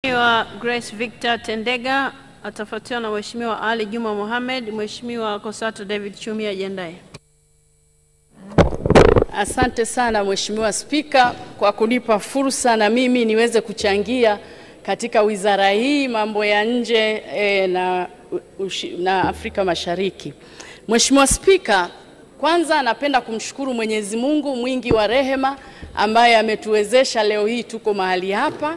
Mheshimiwa Grace Victor Tendega atafuatiwa na Mheshimiwa Ali Juma Mohamed. Mheshimiwa Kosato David Chumi ajiandae. Asante sana Mheshimiwa Spika kwa kunipa fursa na mimi niweze kuchangia katika wizara hii mambo ya nje na Afrika Mashariki. Mheshimiwa Spika, kwanza napenda kumshukuru Mwenyezi Mungu mwingi wa rehema ambaye ametuwezesha leo hii tuko mahali hapa,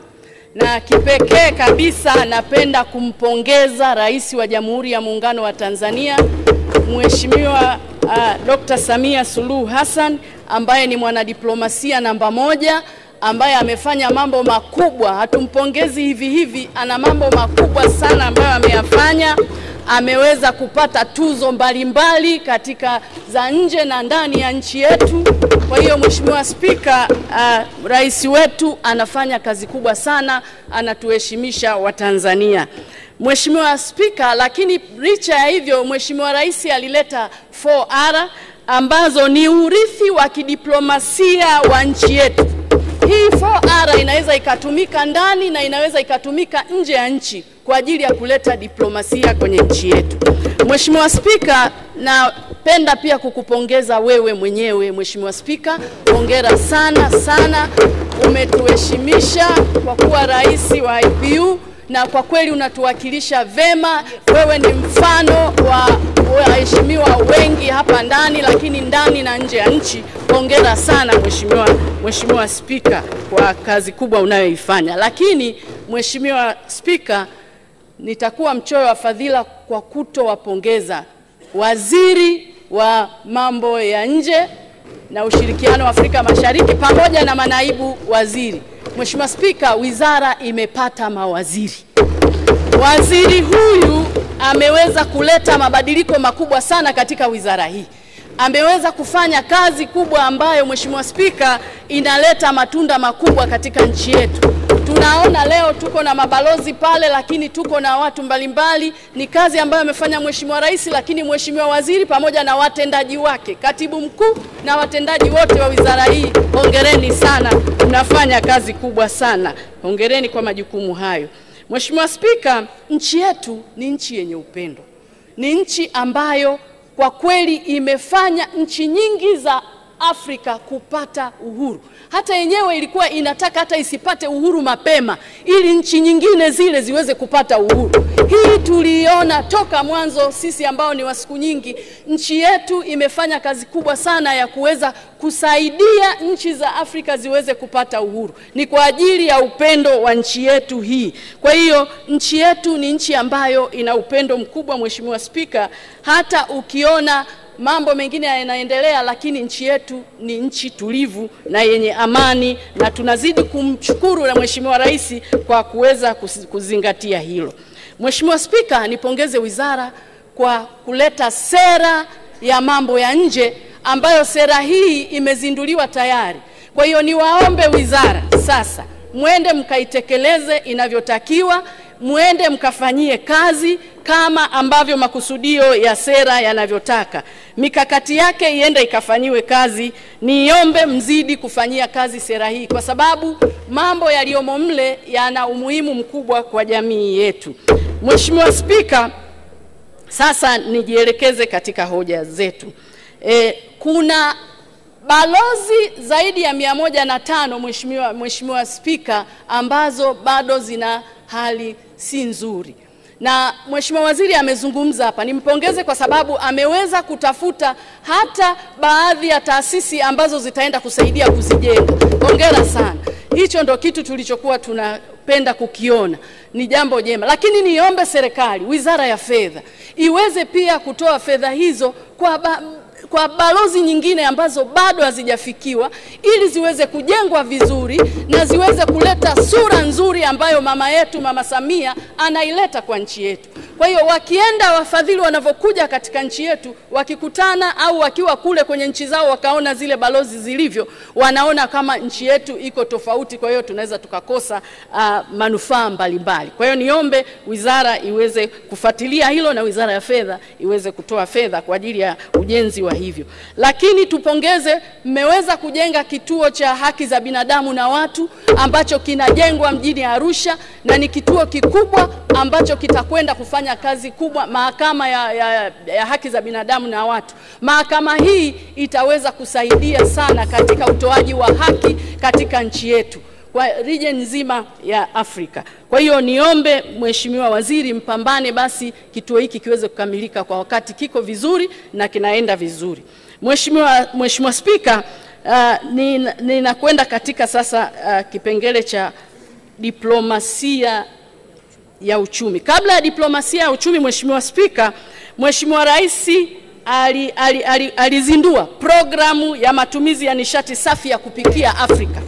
na kipekee kabisa napenda kumpongeza Rais wa Jamhuri ya Muungano wa Tanzania Mheshimiwa Dr. Samia Suluhu Hassan ambaye ni mwanadiplomasia namba 1 ambaye amefanya mambo makubwa. Hatumpongezi hivi hivi, ana mambo makubwa sana ambayo ameyafanya. Ameweza kupata tuzo mbalimbali katika za nje na ndani ya nchi yetu. Kwa hiyo Mheshimiwa Spika, rais wetu anafanya kazi kubwa sana, anatuheshimisha Watanzania. Mheshimiwa Spika, lakini licha ya hivyo Mheshimiwa Rais alileta 4R ambazo ni urithi wa kidiplomasia wa nchi yetu. Hii 4R inaweza ikatumika ndani na inaweza ikatumika nje ya nchi kwa ajili ya kuleta diplomasia kwenye nchi yetu. Mheshimiwa Spika, napenda pia kukupongeza wewe mwenyewe Mheshimiwa Spika. Hongera sana sana, umetuheshimisha kwa kuwa rais wa IPU na kwa kweli unatuwakilisha vema. Wewe ni mfano wa waheshimiwa wengi hapa ndani, lakini ndani na nje ya nchi. Hongera sana Mheshimiwa Spika kwa kazi kubwa unayoifanya. Lakini Mheshimiwa Spika, nitakuwa mchoyo wa fadhila kwa kutowapongeza waziri wa mambo ya nje na ushirikiano wa Afrika Mashariki pamoja na manaibu waziri. Mheshimiwa Spika, wizara imepata mawaziri. Waziri huyu ameweza kuleta mabadiliko makubwa sana katika wizara hii. Ameweza kufanya kazi kubwa ambayo Mheshimiwa Spika inaleta matunda makubwa katika nchi yetu. Tunaona leo tuko na mabalozi pale, lakini tuko na watu mbalimbali. Ni kazi ambayo amefanya Mheshimiwa Rais, lakini Mheshimiwa Waziri pamoja na watendaji wake, Katibu Mkuu na watendaji wote wa wizara hii, hongereni sana, mnafanya kazi kubwa sana. Hongereni kwa majukumu hayo. Mheshimiwa Spika, nchi yetu ni nchi yenye upendo. Ni nchi ambayo kwa kweli imefanya nchi nyingi za Afrika kupata uhuru. Hata yenyewe ilikuwa inataka hata isipate uhuru mapema ili nchi nyingine zile ziweze kupata uhuru. Hii tuliona toka mwanzo sisi ambao ni wa siku nyingi. Nchi yetu imefanya kazi kubwa sana ya kuweza kusaidia nchi za Afrika ziweze kupata uhuru. Ni kwa ajili ya upendo wa nchi yetu hii. Kwa hiyo nchi yetu ni nchi ambayo ina upendo mkubwa Mheshimiwa Spika. Hata ukiona mambo mengine yanaendelea, lakini nchi yetu ni nchi tulivu na yenye amani, na tunazidi kumshukuru na Mheshimiwa Rais kwa kuweza kuzingatia hilo. Mheshimiwa Spika, nipongeze wizara kwa kuleta sera ya mambo ya nje ambayo sera hii imezinduliwa tayari. Kwa hiyo niwaombe wizara sasa muende mkaitekeleze inavyotakiwa, muende mkafanyie kazi kama ambavyo makusudio ya sera yanavyotaka. Mikakati yake iende ikafanyiwe kazi. Niombe mzidi kufanyia kazi sera hii kwa sababu mambo yaliyomo mle yana umuhimu mkubwa kwa jamii yetu. Mheshimiwa Spika, sasa nijielekeze katika hoja zetu. Kuna balozi zaidi ya 105 Mheshimiwa Spika ambazo bado zina hali si nzuri. Na Mheshimiwa Waziri amezungumza hapa. Nimpongeze kwa sababu ameweza kutafuta hata baadhi ya taasisi ambazo zitaenda kusaidia kuzijenga. Hongera sana. Hicho ndo kitu tulichokuwa tunapenda kukiona. Ni jambo jema. Lakini niombe serikali, Wizara ya Fedha, iweze pia kutoa fedha hizo kwa balozi nyingine ambazo bado hazijafikiwa ili ziweze kujengwa vizuri na ziweze kuleta sura nzuri ambayo mama yetu Mama Samia anaileta kwa nchi yetu. Kwa hiyo wakienda wafadhili wanavyokuja katika nchi yetu, wakikutana au wakiwa kule kwenye nchi zao wakaona zile balozi zilivyo, wanaona kama nchi yetu iko tofauti, kwa hiyo tunaweza tukakosa manufaa mbalimbali. Kwa hiyo niombe wizara iweze kufuatilia hilo na Wizara ya Fedha iweze kutoa fedha kwa ajili ya ujenzi wa hivyo. Lakini tupongeze, mmeweza kujenga kituo cha haki za binadamu na watu ambacho kinajengwa mjini Arusha, na ni kituo kikubwa ambacho kitakwenda kufanya kazi kubwa, mahakama ya haki za binadamu na watu. Mahakama hii itaweza kusaidia sana katika utoaji wa haki katika nchi yetu kwa region nzima ya Afrika. Kwa hiyo niombe Mheshimiwa Waziri mpambane basi kituo hiki kiweze kukamilika kwa wakati, kiko vizuri na kinaenda vizuri. Mheshimiwa Spika, ninakwenda katika sasa kipengele cha diplomasia ya uchumi. Kabla ya diplomasia ya uchumi, Mheshimiwa Spika, Mheshimiwa Rais alizindua programu ya matumizi ya nishati safi ya kupikia Afrika.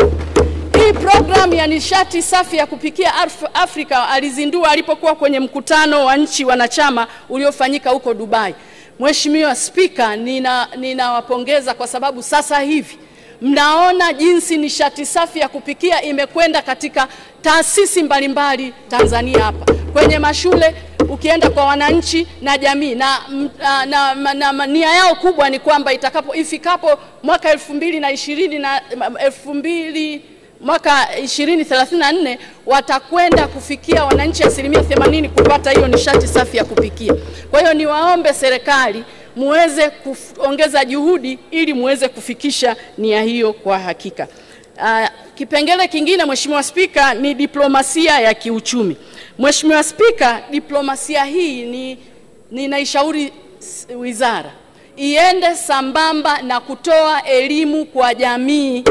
Hii programu ya nishati safi ya kupikia Afrika alizindua alipokuwa kwenye mkutano wa nchi wanachama uliofanyika huko Dubai. Mheshimiwa Spika, ninawapongeza kwa sababu sasa hivi mnaona jinsi nishati safi ya kupikia imekwenda katika taasisi mbalimbali Tanzania hapa. Kwenye mashule, ukienda kwa wananchi na jamii, na nia yao kubwa ni kwamba ifikapo mwaka 2034 watakwenda kufikia wananchi 80% kupata hiyo nishati safi ya kupikia. Kwa hiyo niwaombe serikali muweze kuongeza juhudi ili muweze kufikisha nia hiyo kwa hakika. Kipengele kingine, Mheshimiwa Spika, ni diplomasia ya kiuchumi. Mheshimiwa Spika, diplomasia hii ninaishauri wizara iende sambamba na kutoa elimu kwa jamii.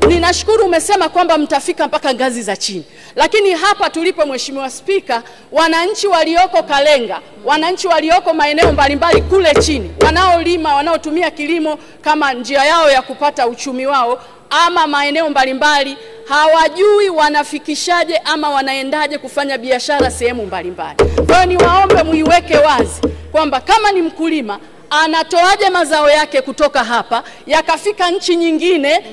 Ninashukuru umesema kwamba mtafika mpaka ngazi za chini. Lakini hapa tulipo, Mheshimiwa Spika, wananchi walioko Kalenga, wananchi walioko maeneo mbalimbali kule chini, wanaolima, wanaotumia kilimo kama njia yao ya kupata uchumi wao, ama maeneo mbalimbali, hawajui wanafikishaje ama wanaendaje kufanya biashara sehemu mbalimbali. Kwa hiyo niwaombe muiweke wazi kwamba kama ni mkulima anatoaje mazao yake kutoka hapa yakafika nchi nyingine,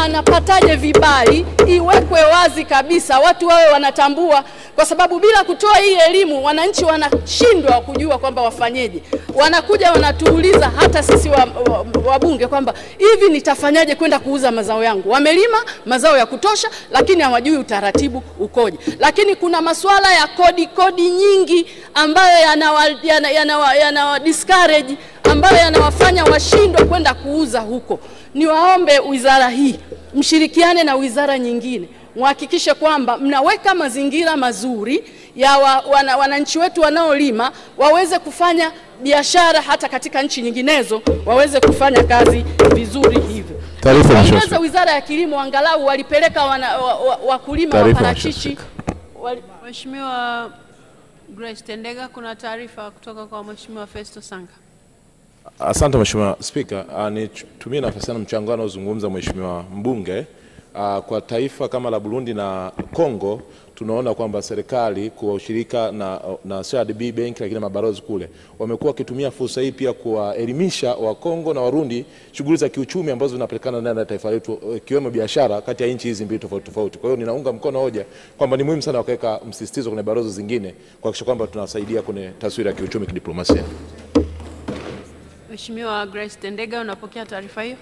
anapataje vibali, iwekwe wazi kabisa, watu wawe wanatambua, kwa sababu bila kutoa hii elimu wananchi wanashindwa kujua kwamba wafanyeje. Wanakuja wanatuuliza hata sisi wabunge kwamba hivi nitafanyaje kwenda kuuza mazao yangu. Wamelima mazao ya kutosha lakini hawajui utaratibu ukoje. Lakini kuna masuala ya kodi nyingi ambayo yana discourage, ambayo yanawafanya washindwe kwenda kuuza huko. Niwaombe wizara hii mshirikiane na wizara nyingine, muhakikishe kwamba mnaweka mazingira mazuri ya wananchi wetu wanaolima waweze kufanya biashara, hata katika nchi nyinginezo waweze kufanya kazi vizuri hivyo. Taarifa wizara ya kilimo angalau walipeleka wakulima wa parachichi. Mheshimiwa Grace Tendega, kuna taarifa kutoka kwa Mheshimiwa Festo Sanga. Asante Mheshimiwa Spika, nitumie nafasi na mchango unaozungumza Mheshimiwa mbunge. Kwa taifa kama la Burundi na Kongo, tunaona kwamba serikali kwa ushirika na CRDB Bank lakini mabalozi kule wamekuwa wakitumia fursa hii pia kuwaelimisha wa Kongo na Warundi shughuli za kiuchumi ambazo zinapelekana ndani ya taifa letu, ikiwemo biashara kati ya nchi hizi mbili tofauti tofauti. Kwa hiyo ninaunga mkono hoja kwamba ni muhimu sana wakaweka msisitizo kwenye balozi zingine kuhakikisha kwamba tunasaidia kwenye taswira ya kiuchumi kidiplomasia. Mheshimiwa Grace Tendega, unapokea taarifa hiyo?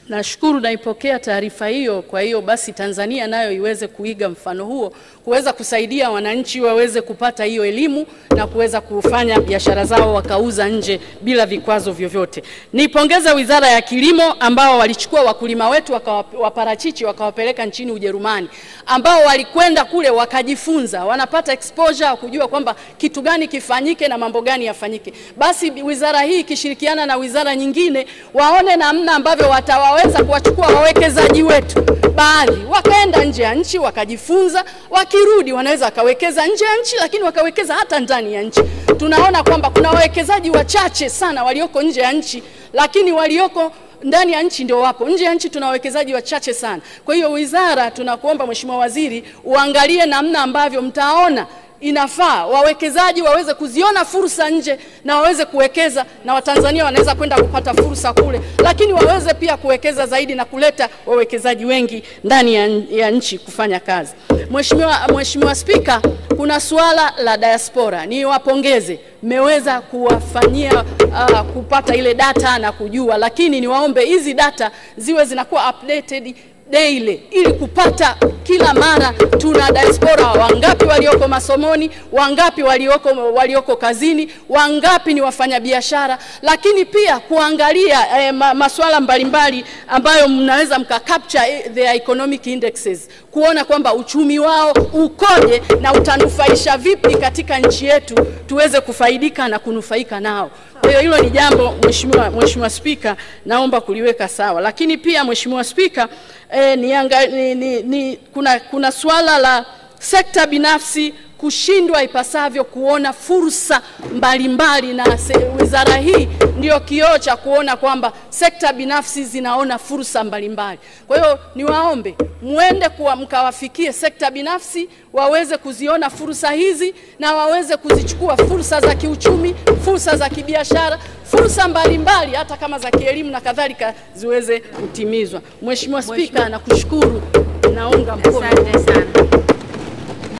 Nashukuru, naipokea taarifa hiyo. Kwa hiyo basi Tanzania nayo iweze kuiga mfano huo, kuweza kusaidia wananchi waweze kupata hiyo elimu na kuweza kufanya biashara zao wakauza nje bila vikwazo vyovyote. Nipongeza Wizara ya Kilimo ambao walichukua wakulima wetu wa parachichi wakawapeleka nchini Ujerumani, ambao walikwenda kule wakajifunza, wanapata exposure kujua kwamba kitu gani kifanyike na mambo gani yafanyike. Basi wizara hii ikishirikiana na wizara nyingine waone namna ambavyo waweza kuwachukua wawekezaji wetu baadhi wakaenda nje ya nchi wakajifunza, wakirudi wanaweza wakawekeza nje ya nchi lakini wakawekeza hata ndani ya nchi. Tunaona kwamba kuna wawekezaji wachache sana walioko nje ya nchi, lakini walioko ndani ya nchi ndio wapo. Nje ya nchi tuna wawekezaji wachache sana. Kwa hiyo wizara, tunakuomba Mheshimiwa Waziri uangalie namna ambavyo mtaona inafaa wawekezaji waweze kuziona fursa nje na waweze kuwekeza, na Watanzania wanaweza kwenda kupata fursa kule, lakini waweze pia kuwekeza zaidi na kuleta wawekezaji wengi ndani ya nchi kufanya kazi. Mheshimiwa Spika, kuna suala la diaspora. Ni wapongeze, mmeweza kuwafanyia kupata ile data na kujua, lakini niwaombe hizi data ziwe zinakuwa updated daily ili kupata kila mara tuna diaspora wangapi walioko masomoni, wangapi walioko kazini, wangapi ni wafanyabiashara, lakini pia kuangalia masuala mbalimbali ambayo mnaweza capture their economic indexes, kuona kwamba uchumi wao ukoje na utanufaisha vipi katika nchi yetu tuweze kufaidika na kunufaika nao. Kwa hiyo hilo ni jambo Mheshimiwa Spika naomba kuliweka sawa. Lakini pia Mheshimiwa Spika, kuna swala la sekta binafsi kushindwa ipasavyo kuona fursa mbalimbali, na wizara hii ndio kioo cha kuona kwamba sekta binafsi zinaona fursa mbalimbali. Kwa hiyo niwaombe muende mkawafikie sekta binafsi waweze kuziona fursa hizi na waweze kuzichukua fursa za kiuchumi, fursa za kibiashara, fursa mbalimbali hata kama za kielimu na kadhalika ziweze kutimizwa. Mheshimiwa Spika, nakushukuru, naunga mkono. Asante sana.